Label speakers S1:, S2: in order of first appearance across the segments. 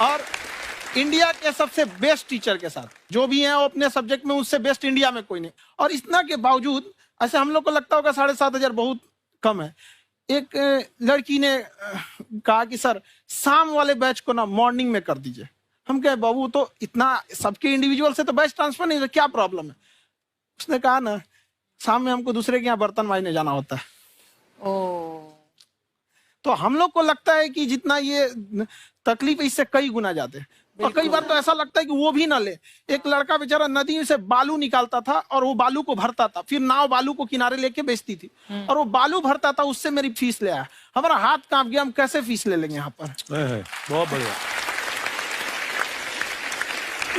S1: और इंडिया के सबसे बेस्ट टीचर के साथ जो भी हैं वो अपने सब्जेक्ट में उससे बेस्ट इंडिया में कोई नहीं। और इतना के बावजूद ऐसे हम लोग को लगता होगा 7,500 बहुत कम है। एक लड़की ने कहा कि सर शाम वाले बैच को ना मॉर्निंग में कर दीजिए। हम कहे बाबू तो इतना सबके इंडिविजुअल से तो बैच ट्रांसफर नहीं, क्या प्रॉब्लम है? उसने कहा ना शाम में हमको दूसरे के यहाँ बर्तन मांजने जाना होता है। तो हम लोग को लगता है कि जितना ये तकलीफ इससे कई गुना ज्यादा है। और कई बार तो ऐसा लगता है कि वो भी ना ले। एक लड़का बेचारा नदी से बालू निकालता था और वो बालू को भरता था, फिर नाव बालू को किनारे लेके बेचती थी और वो बालू भरता था, उससे मेरी फीस ले आया। हमारा हाथ कांप गया, हम कैसे फीस ले लेंगे यहाँ पर।
S2: बहुत बढ़िया।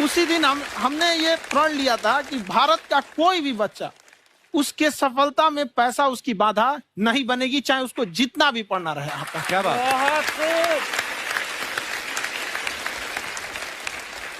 S1: उसी दिन हमने ये प्रण लिया था कि भारत का कोई भी बच्चा उसके सफलता में पैसा उसकी बाधा नहीं बनेगी, चाहे उसको जितना भी पढ़ना रहे यहाँ पर।
S2: क्या बात।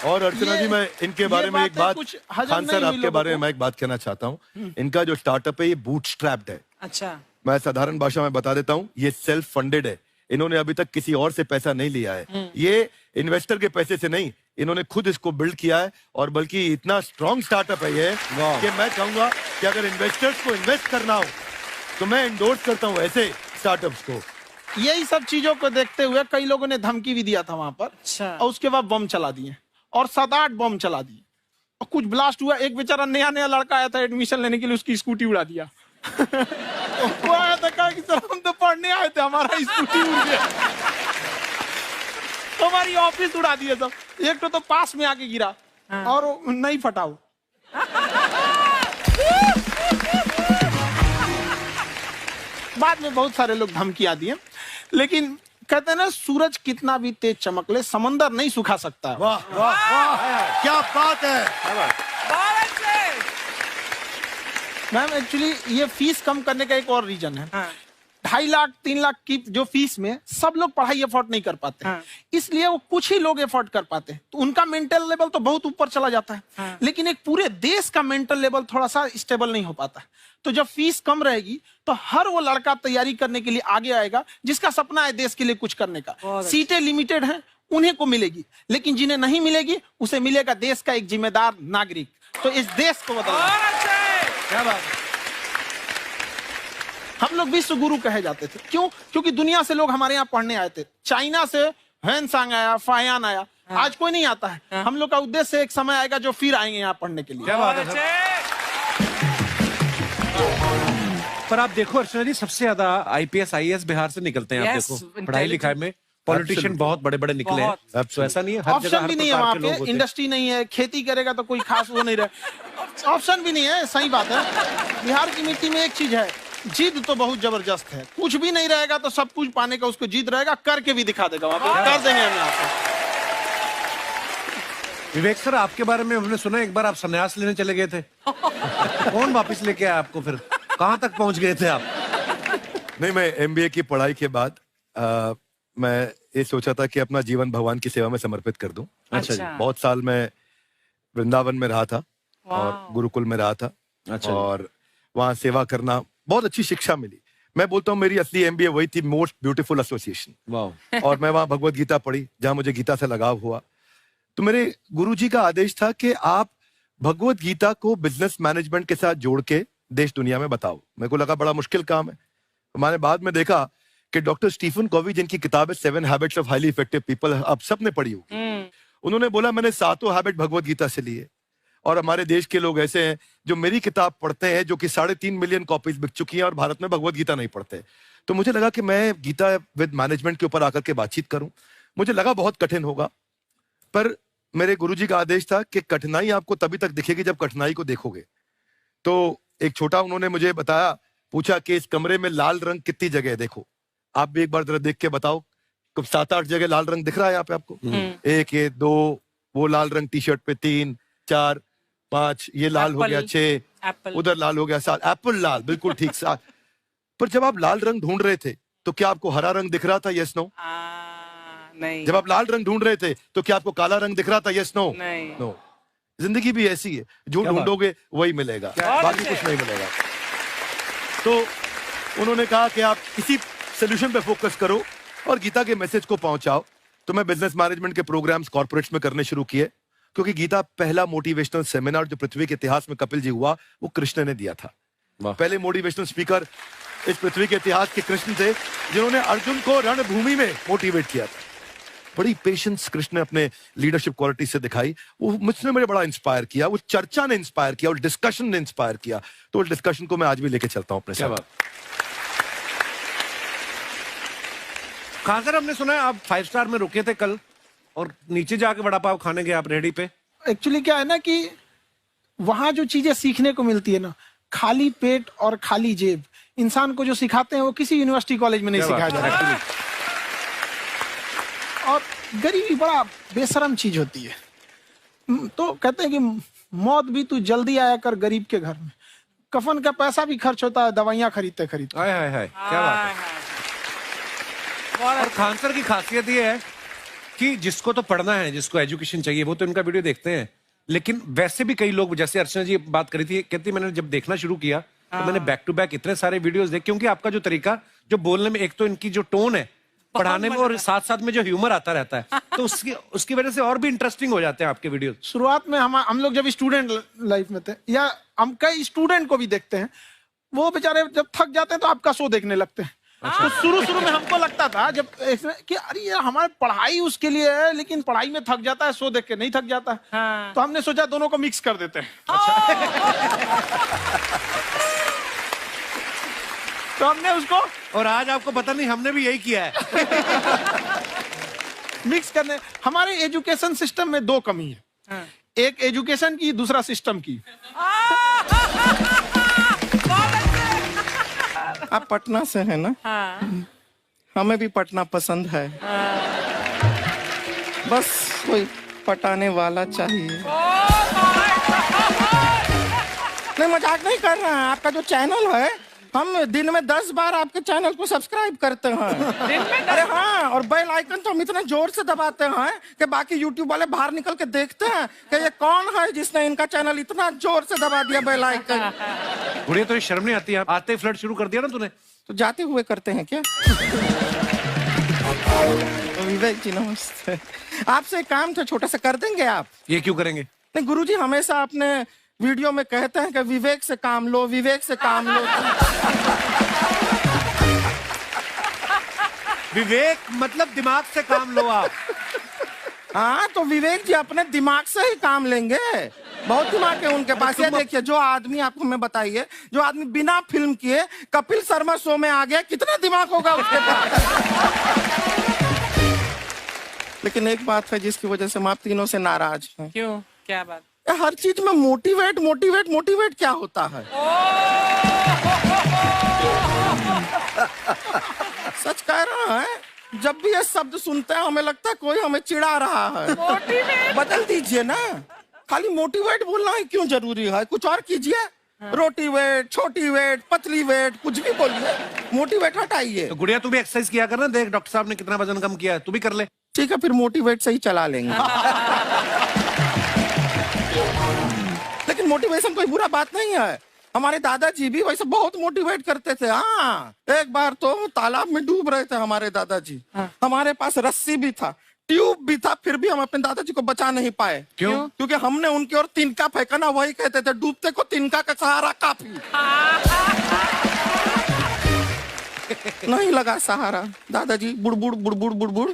S2: और अर्चना जी मैं इनके बारे में एक बात, खान सर आपके बारे में मैं एक बात कहना चाहता हूँ। इनका जो स्टार्टअप है ये बूटस्ट्रैप्ड है।
S3: अच्छा,
S2: मैं साधारण भाषा में बता देता हूँ, ये सेल्फ फंडेड है। इन्होंने अभी तक किसी और से पैसा नहीं लिया है। ये इन्वेस्टर के पैसे से नहीं, इन्होंने खुद इसको बिल्ड किया है। और बल्कि इतना स्ट्रॉन्ग स्टार्टअप है ये कि मैं कहूंगा कि अगर इन्वेस्टर्स को इन्वेस्ट करना हो तो मैं एंडोर्स करता हूँ ऐसे स्टार्टअप्स को।
S1: यही सब चीजों को देखते हुए कई लोगों ने धमकी भी दिया था वहां पर।
S3: अच्छा।
S1: और उसके बाद बम चला दिए और 7-8 बम चला दिए और कुछ ब्लास्ट हुआ। एक बेचारा नया लड़का आया था एडमिशन लेने के लिए, उसकी स्कूटी उड़ा दिया। वो आया था, कहा कि सर हम तो पढ़ने आए थे, हमारा स्कूटी उड़ गया। हमारी ऑफिस उड़ा दिए सब। एक तो पास में आके गिरा और नहीं फटा वो। बाद में बहुत सारे लोग धमकियां दिए, लेकिन कहते हैं ना सूरज कितना भी तेज चमक ले समंदर नहीं सुखा सकता।
S2: वाह वाह वाह, क्या बात है।
S1: मैम एक्चुअली ये फीस कम करने का एक और रीजन है। 2.5 लाख 3 लाख की जो फीस में सब लोग पढ़ाई अफोर्ड नहीं कर पाते। इसलिए वो कुछ ही लोग अफोर्ड कर पाते हैं, तो उनका मेंटल लेवल तो बहुत ऊपर चला जाता है। लेकिन एक पूरे देश का मेंटल लेवल थोड़ा सा स्टेबल नहीं हो पाता। तो जब फीस कम रहेगी तो हर वो लड़का तैयारी करने के लिए आगे आएगा जिसका सपना है देश के लिए कुछ करने का। सीटें लिमिटेड हैं, उन्हें को मिलेगी, लेकिन जिन्हें नहीं मिलेगी उसे मिलेगा देश का एक जिम्मेदार नागरिक। तो इस देश को बदलना। क्या बात है। हम लोग विश्व गुरु कहे जाते थे, क्यों? क्योंकि दुनिया से लोग हमारे यहाँ पढ़ने आए थे। चाइना से ह्वेनसांग आया, फायान आया, आज कोई नहीं आता है। हम लोग का उद्देश्य एक समय आएगा जो फिर आएंगे यहाँ पढ़ने के लिए।
S2: क्या बात है।
S4: पर आप देखो अर्चना जी, सबसे ज्यादा IPS IAS बिहार से निकलते हैं। आप देखो पढ़ाई लिखाई में पॉलिटिशियन बहुत बड़े बड़े निकले हैं। तो ऐसा नहीं है, हर जगह
S1: ऑप्शन भी नहीं है वहाँ पे, इंडस्ट्री नहीं है, खेती करेगा तो कोई खास वो नहीं रहे। ऑप्शन भी नहीं है, सही बात है। बिहार की मिट्टी में एक चीज है, जिद तो बहुत जबरदस्त है। कुछ भी नहीं रहेगा तो सब कुछ पाने का उसको जिद रहेगा, करके भी दिखा देगा। वहाँ पे कर देंगे हम आपको।
S4: विवेक सर, आपके बारे में हमने सुना एक बार आप संन्यास लेने चले गए थे। कौन वापस लेके आया आपको? फिर कहाँ तक पहुंच गए थे आप?
S2: नहीं, मैं MBA की पढ़ाई के बाद मैं ये सोचा था कि अपना जीवन भगवान की सेवा में समर्पित कर दूं।
S4: अच्छा जी।
S2: बहुत साल मैं वृंदावन में रहा था और गुरुकुल में रहा था।
S4: अच्छा।
S2: और वहाँ सेवा करना, बहुत अच्छी शिक्षा मिली। मैं बोलता हूँ मेरी असली MBA वही थी, मोस्ट ब्यूटीफुल एसोसिएशन।
S4: वाह।
S2: और मैं वहाँ भगवत गीता पढ़ी, जहाँ मुझे गीता से लगाव हुआ। तो मेरे गुरुजी का आदेश था कि आप भगवत गीता को बिजनेस मैनेजमेंट के साथ जोड़ के देश दुनिया में बताओ। मेरे को लगा बड़ा मुश्किल काम है। मैंने बाद में देखा कि डॉक्टर स्टीफन कॉवी, जिनकी किताब है 7 habits of highly effective people, आप सबने पढ़ी होगी। उन्होंने बोला मैंने 7 हैबिट भगवत गीता से लिए। और हमारे देश के लोग ऐसे हैं जो मेरी किताब पढ़ते हैं, जो कि 3.5 मिलियन कॉपीज बिक चुकी हैं, और भारत में भगवत गीता नहीं पढ़ते। तो मुझे लगा कि मैं गीता विद मैनेजमेंट के ऊपर आकर के बातचीत करूं। मुझे लगा बहुत कठिन होगा, पर मेरे गुरुजी का आदेश था कि कठिनाई आपको तभी तक दिखेगी जब कठिनाई को देखोगे। तो एक छोटा उन्होंने मुझे बताया, पूछा कि इस कमरे में लाल रंग कितनी जगह है, देखो आप भी एक बार जरा देख के बताओ। तो 7-8 जगह लाल रंग दिख रहा है यहाँ पे आपको। 1 ये 2 वो लाल रंग टी शर्ट पे, 3 4 5 ये लाल हो गया, 6 उधर लाल हो गया, 7 एप्पल लाल, बिल्कुल ठीक 7। पर जब आप लाल रंग ढूंढ रहे थे तो क्या आपको हरा रंग दिख रहा था? Yes no?
S3: नहीं।
S2: जब आप लाल रंग ढूंढ रहे थे तो क्या आपको काला रंग दिख रहा था? Yes no?
S3: नहीं।
S2: नो। जिंदगी भी ऐसी है, जो ढूंढोगे वही मिलेगा, बाकी कुछ नहीं मिलेगा। तो उन्होंने कहा कि आप इसी सोल्यूशन पे फोकस करो और गीता के मैसेज को पहुंचाओ। तो मैं बिजनेस मैनेजमेंट के प्रोग्राम्स कॉर्पोरेट्स में करने शुरू किए, क्योंकि गीता पहला मोटिवेशनल सेमिनार जो पृथ्वी के इतिहास में कपिल जी हुआ वो कृष्ण ने दिया था। पहले मोटिवेशनल स्पीकर इस पृथ्वी के इतिहास के कृष्ण थे, जिन्होंने अर्जुन को रणभूमि में मोटिवेट किया था। बड़ी पेशेंस कृष्ण ने अपने लीडरशिप क्वालिटी से दिखाई, वो मुझसे मुझे बड़ा इंस्पायर किया, वो चर्चा ने इंस्पायर किया, वो डिस्कशन ने इंस्पायर किया। तो उस डिस्कशन को मैं आज भी लेके चलता हूं अपने साथ।
S4: कहां सर, हमने सुना है आप 5 स्टार में रुके थे कल और नीचे जाके वड़ा पाव खाने गए आप रेहड़ी पे।
S1: एक्चुअली क्या है ना कि वहां जो चीजें सीखने को मिलती है ना, खाली पेट और खाली जेब इंसान को जो सिखाते हैं वो किसी यूनिवर्सिटी कॉलेज में नहीं सिखाया जाता। और गरीबी बड़ा बेशरम चीज होती है। तो कहते हैं कि मौत भी तू जल्दी आया कर गरीब के घर में, कफन का पैसा भी खर्च होता है दवाइयां खरीदते खरीदते।
S4: हाय हाय हाय, क्या बात है। और खान सर की खासियत ये है कि जिसको तो पढ़ना है, जिसको एजुकेशन चाहिए, वो तो इनका वीडियो देखते हैं, लेकिन वैसे भी कई लोग, जैसे अर्चना जी बात करी थी, कहती मैंने जब देखना शुरू किया तो मैंने बैक टू बैक इतने सारे वीडियोस देखे, क्योंकि आपका जो तरीका जो बोलने में, एक तो इनकी जो टोन है पढ़ाने में, और साथ साथ में जो ह्यूमर आता रहता है, तो उसकी वजह से और भी इंटरेस्टिंग हो जाते हैं आपके वीडियो।
S1: शुरुआत में हम लोग जब स्टूडेंट लाइफ में थे, या हम कई स्टूडेंट को भी देखते हैं, वो बेचारे जब थक जाते हैं तो आपका शो देखने लगते हैं। तो शुरू में हमको लगता था जब कि अरे यार हमारी पढ़ाई उसके लिए है, लेकिन पढ़ाई में थक जाता है, शो देख के नहीं थक जाता है। तो हमने सोचा दोनों को मिक्स कर देते हैं। तो हमने उसको,
S4: और आज आपको पता नहीं हमने भी यही किया है।
S1: मिक्स करने। हमारे एजुकेशन सिस्टम में 2 कमी है, एक एजुकेशन की, दूसरा सिस्टम की।
S5: आप पटना से हैं ना?
S3: हाँ।
S5: हमें भी पटना पसंद है। बस कोई पटाने वाला चाहिए। नहीं, मजाक नहीं कर रहे हैं। आपका जो चैनल है, हम दिन में 10 बार आपके चैनल को सब्सक्राइब करते हैं। अरे हाँ, और बेल आइकन तो हम इतना जोर से दबाते हैं कि बाकी यूट्यूब वाले बाहर निकल के देखते हैं कि ये कौन है जिसने इनका चैनल इतना जोर से दबा दिया बेल आइकन।
S4: बुढ़िया, तो शर्म नहीं आती? आते ही फ्लर्ट शुरू कर दिया ना तूने।
S5: तो जाते हुए करते हैं क्या? विवेक जी नमस्ते। आपसे एक काम था, छोटा सा कर देंगे आप?
S4: ये क्यों करेंगे?
S5: नहीं, गुरुजी हमेशा अपने वीडियो में कहते हैं कि विवेक से काम लो, विवेक से काम लो।
S4: विवेक मतलब दिमाग से काम लो आप।
S5: हाँ, तो विवेक जी अपने दिमाग से ही काम लेंगे। बहुत दिमाग है उनके पास। ये देखिए, जो आदमी, आपको मैं बताइए, जो आदमी बिना फिल्म किए कपिल शर्मा शो में आ गया, कितना दिमाग होगा उसके पास। लेकिन एक बात है जिसकी वजह से हम आप तीनों से नाराज हैं।
S3: क्यों? क्या बात?
S5: हर चीज में मोटिवेट मोटिवेट मोटिवेट क्या होता है? सच कह रहा है, जब भी ये शब्द सुनते हैं हमें लगता है कोई हमें चिढ़ा रहा है। बदल दीजिए ना, खाली मोटिवेट बोलना ही क्यों जरूरी है? कुछ और कीजिए। रोटी वेट, छोटी वेट, पतली वेट, कुछ भी बोलिए, मोटिवेट हटाइए।
S4: तो गुड़िया, तू भी एक्सरसाइज किया कर ना, देख डॉक्टर साहब ने कितना वजन कम किया है, तू भी कर ले।
S5: ठीक है, फिर मोटिवेट से ही चला लेंगे। लेकिन मोटिवेशन कोई बुरा बात नहीं है। हमारे दादाजी भी वैसे बहुत मोटिवेट करते थे। हाँ, एक बार तो तालाब में डूब रहे थे हमारे दादाजी। हमारे पास रस्सी भी था, ट्यूब भी था, फिर भी हम अपने दादाजी को बचा नहीं पाए।
S4: क्यों?
S5: क्योंकि हमने उनकी ओर तिनका फेंका ना, वही कहते थे डूबते को तिनका का सहारा काफी। नहीं लगा सहारा, दादाजी बुड़बुड़ बुड़बुड़ बुड़बुड़।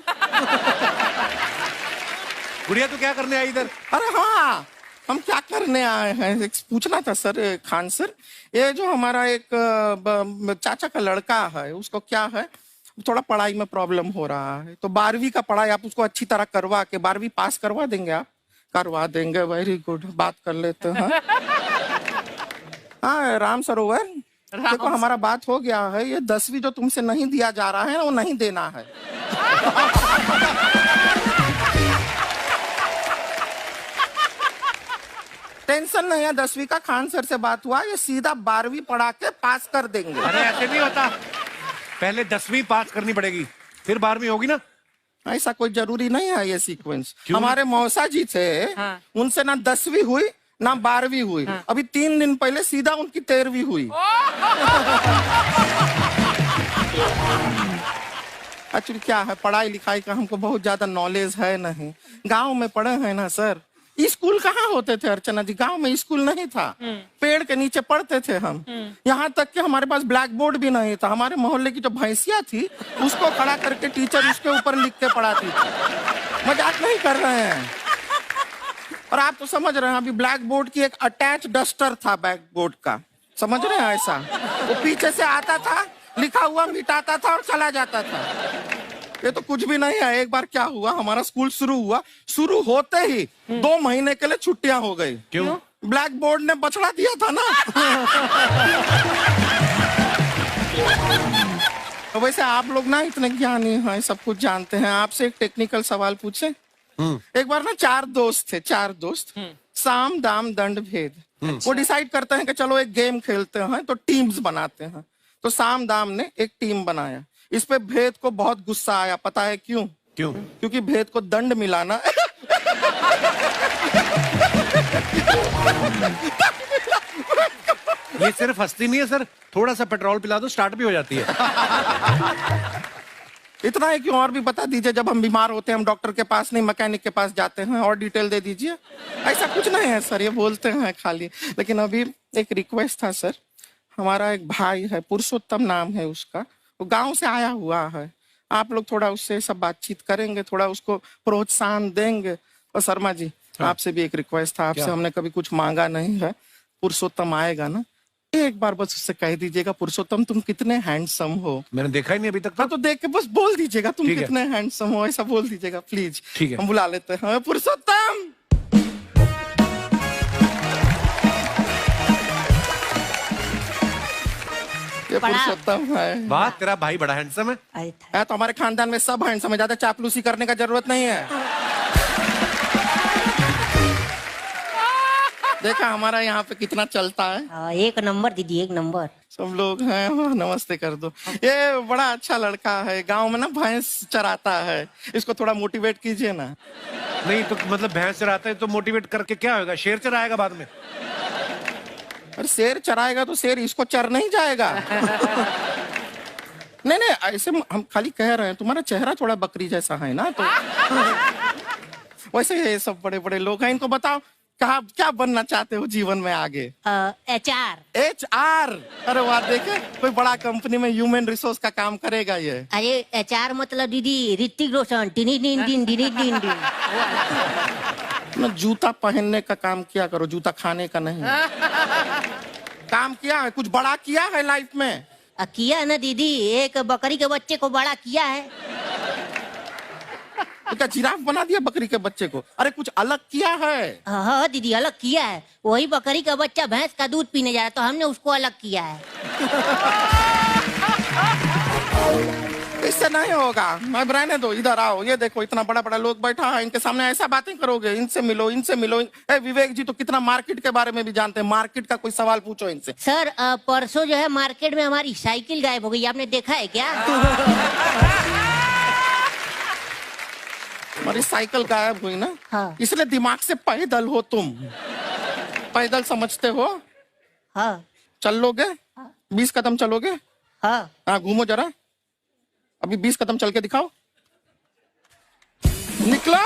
S4: गुड़िया, तू क्या करने आई इधर?
S5: अरे हाँ, हम क्या करने आए हैं, एक पूछना था सर, खान सर, ये जो हमारा एक चाचा का लड़का है, उसको क्या है, थोड़ा पढ़ाई में प्रॉब्लम हो रहा है, तो 12वीं का पढ़ाई आप उसको अच्छी तरह करवा के 12वीं पास करवा देंगे आप? करवा देंगे, वेरी गुड, बात कर लेते हैं। हाँ, राम सरोवर, देखो हमारा बात हो गया है, ये 10वीं जो तुमसे नहीं दिया जा रहा है वो नहीं देना है। टेंशन नहीं है, 10वीं का खान सर से बात हुआ, ये सीधा 12वीं पढ़ा के पास कर देंगे।
S4: अरे ऐसे नहीं होता, पहले 10वीं पास करनी पड़ेगी, फिर 12वीं होगी ना।
S5: ऐसा कोई जरूरी नहीं है ये सीक्वेंस। हमारे मौसा जी थे,
S3: हाँ।
S5: उनसे ना 10वीं हुई ना 12वीं हुई। हाँ। अभी 3 दिन पहले सीधा उनकी 13वीं हुई। एक्चुअली क्या है, पढ़ाई लिखाई का हमको बहुत ज्यादा नॉलेज है नहीं। गांव में पढ़े हैं ना सर, स्कूल कहाँ होते थे अर्चना जी, गांव में स्कूल नहीं था, पेड़ के नीचे पढ़ते थे हम। यहाँ तक कि हमारे पास ब्लैक बोर्ड भी नहीं था। हमारे मोहल्ले की जो भैंसिया थी उसको खड़ा करके टीचर उसके ऊपर लिख के पढ़ाती थी। मजाक नहीं कर रहे हैं। और आप तो समझ रहे हैं, अभी ब्लैक बोर्ड की एक अटैच डस्टर था ब्लैक बोर्ड का, समझ रहे हैं ऐसा, वो पीछे से आता था, लिखा हुआ मिटाता था और चला जाता था। ये तो कुछ भी नहीं है। एक बार क्या हुआ, हमारा स्कूल शुरू हुआ, शुरू होते ही 2 महीने के लिए छुट्टियां हो गई।
S4: क्यों?
S5: ब्लैक बोर्ड ने बछड़ा दिया था ना। तो वैसे आप लोग ना इतने ज्ञानी हैं, सब कुछ जानते हैं। आपसे एक टेक्निकल सवाल पूछे। एक बार ना 4 दोस्त थे, 4 दोस्त, साम दाम दंड भेद। वो डिसाइड करते हैं कि चलो एक गेम खेलते हैं, तो टीम्स बनाते हैं। तो साम दाम ने एक टीम बनाया। इस पे भेद को बहुत गुस्सा आया। पता है क्यों?
S4: क्यों?
S5: क्योंकि भेद को दंड मिलाना
S4: ये सिर्फ हंसती नहीं है सर, थोड़ा सा पेट्रोल पिला दो स्टार्ट भी हो जाती है।
S5: इतना है कि और भी बता दीजिए, जब हम बीमार होते हैं हम डॉक्टर के पास नहीं मैकेनिक के पास जाते हैं, और डिटेल दे दीजिए। ऐसा कुछ नहीं है सर, ये बोलते हैं खाली। लेकिन अभी एक रिक्वेस्ट था सर, हमारा एक भाई है, पुरुषोत्तम नाम है उसका, वो गांव से आया हुआ है। आप लोग थोड़ा उससे सब बातचीत करेंगे, थोड़ा उसको प्रोत्साहन देंगे। और शर्मा जी, आपसे भी एक रिक्वेस्ट था, आपसे हमने कभी कुछ मांगा नहीं है। पुरुषोत्तम आएगा ना, एक बार बस उससे कह दीजिएगा, पुरुषोत्तम तुम कितने हैंडसम हो।
S4: मैंने देखा ही नहीं अभी तक।
S5: हाँ, तो देख के बस बोल दीजिएगा तुम
S4: ठीक है।
S5: कितने हैंडसम हो, ऐसा बोल दीजिएगा प्लीज।
S4: ठीक है।
S5: हम बुला लेते हैं पुरुषोत्तम। ये पुरुषोत्तम है।
S4: वाह, तेरा भाई बड़ा हैंडसम है।
S5: तो हमारे खानदान में सब हैंडसम है, ज्यादा चापलूसी करने का जरूरत नहीं है। देखा हमारा यहाँ पे कितना चलता है।
S6: 1 नंबर दीदी, 1 नंबर।
S5: सब लोग हैं, नमस्ते कर दो। ये बड़ा अच्छा लड़का है, गांव में ना भैंस चराता है, इसको थोड़ा मोटिवेट कीजिए ना।
S4: नहीं तो मतलब भैंस चराता है तो मोटिवेट करके क्या होगा, शेर चराएगा बाद में।
S5: अरे शेर चराएगा तो शेर इसको चर नहीं जाएगा। नहीं नहीं, ऐसे हम खाली कह रहे हैं, तुम्हारा चेहरा थोड़ा बकरी जैसा है ना, तो वैसे ये सब बड़े बड़े लोग हैं। इनको बताओ कहा क्या बनना चाहते हो जीवन में आगे?
S6: HR।
S5: HR? अरे वाह, देखे कोई बड़ा कंपनी में ह्यूमन रिसोर्स का काम करेगा ये।
S6: अरे HR मतलब दीदी ऋतिक रोशन, टिनी दिन दिन दिनी दिन दिन।
S5: ना जूता पहनने का काम किया करो, जूता खाने का नहीं। काम किया है, कुछ बड़ा किया है लाइफ में?
S6: किया है ना दीदी, एक बकरी के बच्चे को बड़ा किया है।
S5: तो क्या जिराफ बना दिया बकरी के बच्चे को? अरे कुछ अलग किया है।
S6: हाँ दीदी, अलग किया है। वही बकरी का बच्चा भैंस का दूध पीने जा रहा है, तो हमने उसको अलग किया है।
S5: इससे नहीं होगा, मैं रहने दो, इधर आओ। ये देखो इतना बड़ा बड़ा लोग बैठा है, इनके सामने ऐसा बातें करोगे? इनसे मिलो, इनसे मिलो। विवेक जी तो कितना मार्केट के बारे में भी जानते हैं, मार्केट का कोई सवाल पूछो इनसे।
S6: सर परसों जो है मार्केट में हमारी साइकिल गायब हो गई, आपने देखा है क्या?
S5: हमारी साइकिल गायब हुई ना?
S6: हाँ।
S5: इसलिए दिमाग से पैदल हो तुम, पैदल समझते हो?
S6: हाँ।
S5: चल लोगे? 20 कदम चलोगे?
S6: हाँ।
S5: घूमो जरा, अभी 20 कदम चल के दिखाओ। निकलो।